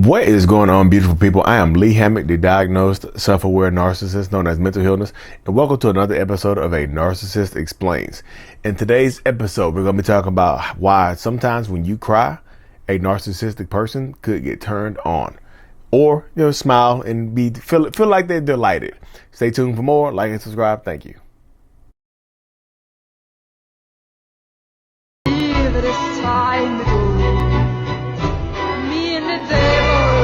What is going on, beautiful people? I am Lee Hammock, the diagnosed self-aware narcissist known as mental illness, and welcome to another episode of A Narcissist Explains. In today's episode, we're going to be talking about why sometimes when you cry, a narcissistic person could get turned on, or smile and feel like they're delighted. Stay tuned for more. Like and subscribe. Thank you.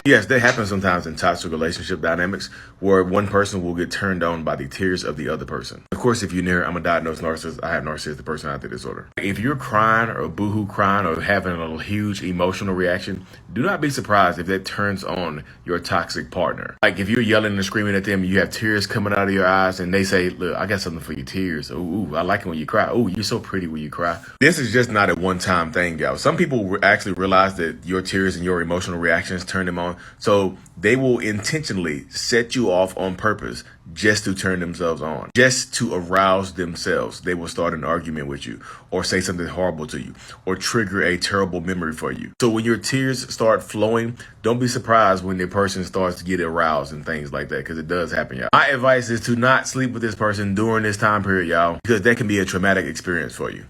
Yes, that happens sometimes in toxic relationship dynamics where one person will get turned on by the tears of the other person. Of course, if you're near, I'm a diagnosed narcissist. I have narcissistic personality disorder. If you're crying or boohoo crying or having a huge emotional reaction, do not be surprised if that turns on your toxic partner. Like if you're yelling and screaming at them, you have tears coming out of your eyes and they say, look, I got something for your tears. Ooh, I like it when you cry. Ooh, you're so pretty when you cry. This is just not a one-time thing, y'all. Some people actually realize that your tears and your emotional reactions turn them on. So they will intentionally set you off on purpose just to turn themselves on, just to arouse themselves. They will start an argument with you or say something horrible to you or trigger a terrible memory for you. So when your tears start flowing, don't be surprised when the person starts to get aroused and things like that, because it does happen, y'all. My advice is to not sleep with this person during this time period, y'all, because that can be a traumatic experience for you.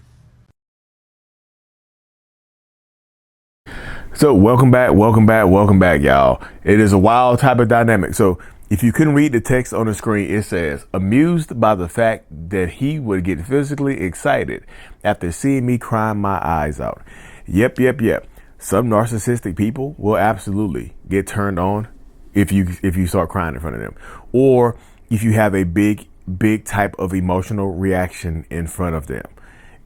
So welcome back, y'all. It is a wild type of dynamic. So if you couldn't read the text on the screen, it says, amused by the fact that he would get physically excited after seeing me crying my eyes out. Yep. Some narcissistic people will absolutely get turned on if you start crying in front of them, or if you have a big type of emotional reaction in front of them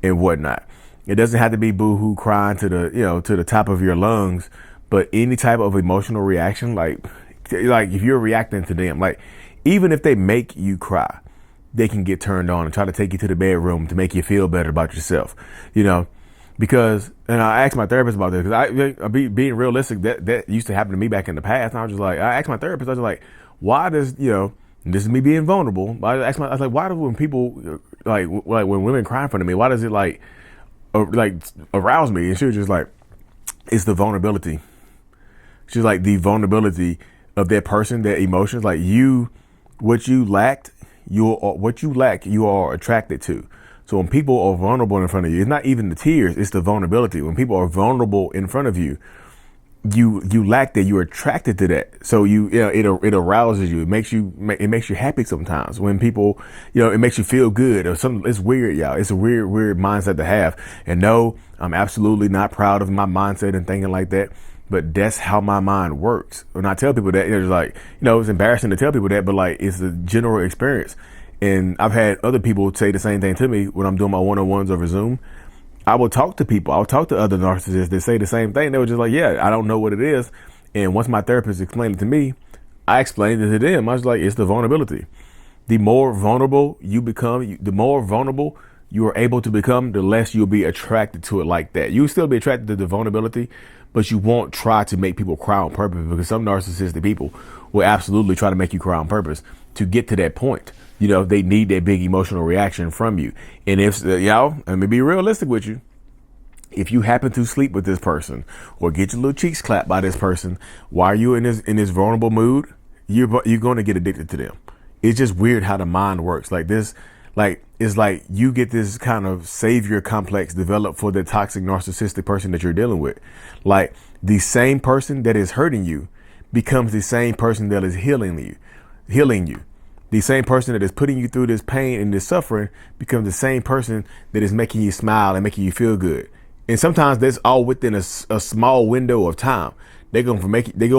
and whatnot. It doesn't have to be boohoo crying to the top of your lungs, but any type of emotional reaction, like if you're reacting to them, like even if they make you cry, they can get turned on and try to take you to the bedroom to make you feel better about yourself, because, and I asked my therapist about this, because I being realistic, that used to happen to me back in the past. And I was just like, I asked my therapist, I was like, why does, this is me being vulnerable. I was like, why do when people like when women cry in front of me, why does it arouse me? And she was just like, it's the vulnerability. She's like, the vulnerability of that person, their emotions, like what you lack, you are attracted to. So when people are vulnerable in front of you, it's not even the tears, it's the vulnerability. When people are vulnerable in front of you, you lack that, you're attracted to that. So it arouses you. It makes you happy sometimes when people, it makes you feel good or something. It's weird, y'all. It's a weird mindset to have. And no, I'm absolutely not proud of my mindset and thinking like that, but that's how my mind works. When I tell people that, it's like, it's embarrassing to tell people that, but like, it's a general experience. And I've had other people say the same thing to me when I'm doing my one-on-ones over Zoom. I will talk to people. I'll talk to other narcissists that say the same thing. They were just like, yeah, I don't know what it is. And once my therapist explained it to me, I explained it to them. I was like, it's the vulnerability. The more vulnerable you become, the more vulnerable you are able to become, the less you'll be attracted to it like that. You'll still be attracted to the vulnerability, but you won't try to make people cry on purpose, because some narcissistic people will absolutely try to make you cry on purpose to get to that point. They need that big emotional reaction from you. And if, let me be realistic with you. If you happen to sleep with this person or get your little cheeks clapped by this person while you're in this vulnerable mood, you're going to get addicted to them. It's just weird how the mind works. Like this, it's like you get this kind of savior complex developed for the toxic narcissistic person that you're dealing with. Like the same person that is hurting you becomes the same person that is healing you. The same person that is putting you through this pain and this suffering becomes the same person that is making you smile and making you feel good. And sometimes that's all within a small window of time. They go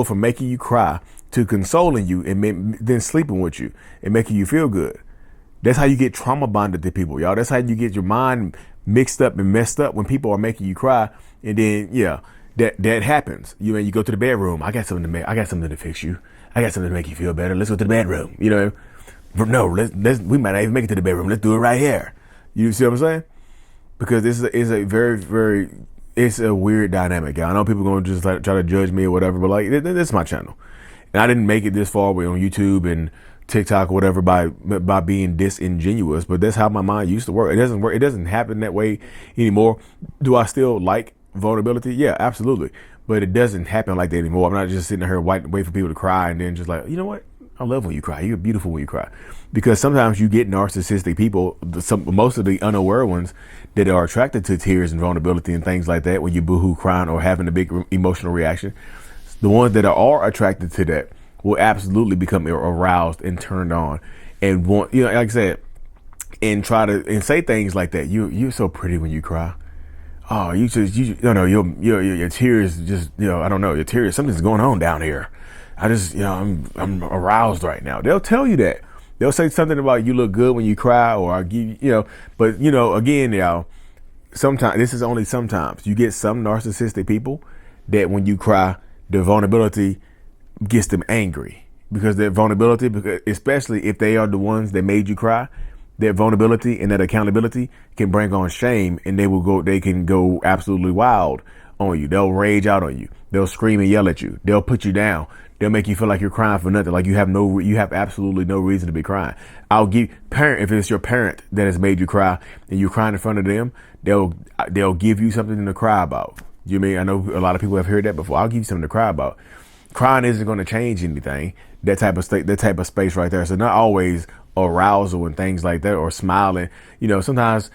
from making you cry to consoling you and then sleeping with you and making you feel good. That's how you get trauma bonded to people, y'all. That's how you get your mind mixed up and messed up when people are making you cry. And then, that happens. You go to the bedroom. I got something to fix you. I got something to make you feel better. Let's go to the bedroom. No, we might not even make it to the bedroom. Let's do it right here. You see what I'm saying? Because this is a very, it's a weird dynamic, y'all. I know people are going to just try to judge me or whatever, but like, this is my channel. And I didn't make it this far away on YouTube and TikTok or whatever by being disingenuous, but that's how my mind used to work. It doesn't happen that way anymore. Do I still like vulnerability? Yeah, absolutely. but it doesn't happen like that anymore. I'm not just sitting here waiting for people to cry and then just like, you know what? I love when you cry. You're beautiful when you cry. Because sometimes you get narcissistic people, most of the unaware ones that are attracted to tears and vulnerability and things like that, when you boohoo crying or having a big emotional reaction. The ones that are attracted to that will absolutely become aroused and turned on and want, like I said, and try to and say things like that. You're so pretty when you cry. Oh, your tears just, I don't know, your tears, something's going on down here. I just, I'm aroused right now. They'll tell you that. They'll say something about you look good when you cry, or I'll give you, but again, y'all, sometimes, this is only sometimes, you get some narcissistic people that when you cry, their vulnerability gets them angry, because their vulnerability, because especially if they are the ones that made you cry, their vulnerability and that accountability can bring on shame, and they can go absolutely wild on you. They'll rage out on you. They'll scream and yell at you. They'll put you down. They'll make you feel like you're crying for nothing. Like you have absolutely no reason to be crying. If it's your parent that has made you cry and you're crying in front of them, they'll give you something to cry about. You mean, I know a lot of people have heard that before. I'll give you something to cry about. Crying isn't going to change anything. That type of space right there. So not always arousal and things like that, or smiling. Sometimes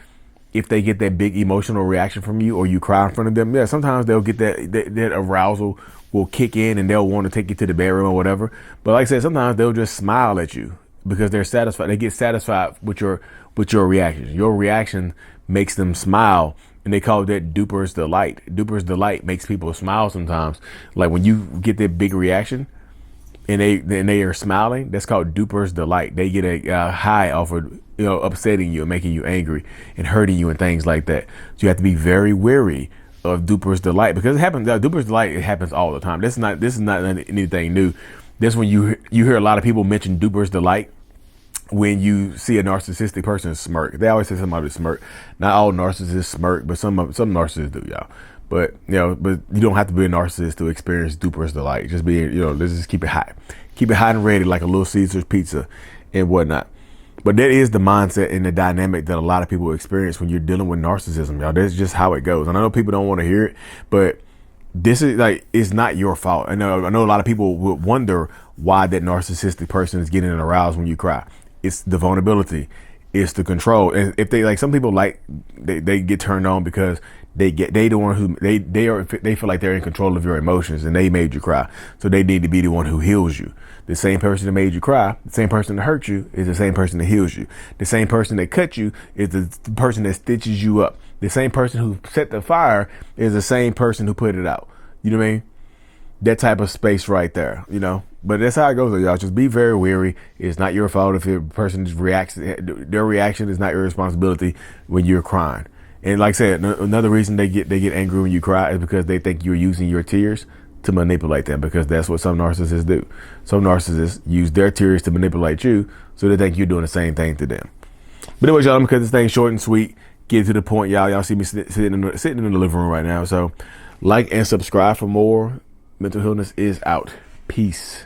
if they get that big emotional reaction from you, or you cry in front of them, sometimes they'll get that arousal will kick in and they'll want to take you to the bedroom or whatever. But like I said, sometimes they'll just smile at you because they're satisfied. They get satisfied with your reaction. Your reaction makes them smile. And they call that duper's delight. Duper's delight makes people smile sometimes. Like when you get that big reaction and they are smiling, that's called duper's delight. They get a high off of upsetting you and making you angry and hurting you and things like that. So you have to be very wary of duper's delight, because it happens. Duper's delight, it happens all the time. This is not anything new. This when you hear a lot of people mention duper's delight when you see a narcissistic person smirk. They always say somebody smirk. Not all narcissists smirk, but some narcissists do, y'all. But but you don't have to be a narcissist to experience duper's delight. Just be, let's just keep it hot and ready, like a Little Caesar's pizza and whatnot. But that is the mindset and the dynamic that a lot of people experience when you're dealing with narcissism, y'all. That's just how it goes. And I know people don't want to hear it, but this is it's not your fault. I know a lot of people would wonder why that narcissistic person is getting aroused when you cry. It's the vulnerability. It's the control. And if they some people they get turned on because they the one who they feel like they're in control of your emotions and they made you cry. So they need to be the one who heals you. The same person that made you cry, the same person that hurt you is the same person that heals you. The same person that cut you is the person that stitches you up. The same person who set the fire is the same person who put it out. You know what I mean? That type of space right there, But that's how it goes, y'all. Just be very wary. It's not your fault if the person just reacts. Their reaction is not your responsibility when you're crying. And like I said, another reason they get angry when you cry is because they think you're using your tears to manipulate them, because that's what some narcissists do. Some narcissists use their tears to manipulate you, so they think you're doing the same thing to them. But anyways, y'all, because this thing's short and sweet, get to the point, y'all. Y'all see me sitting in the living room right now. So like and subscribe for more. Mental Healness is out. Peace.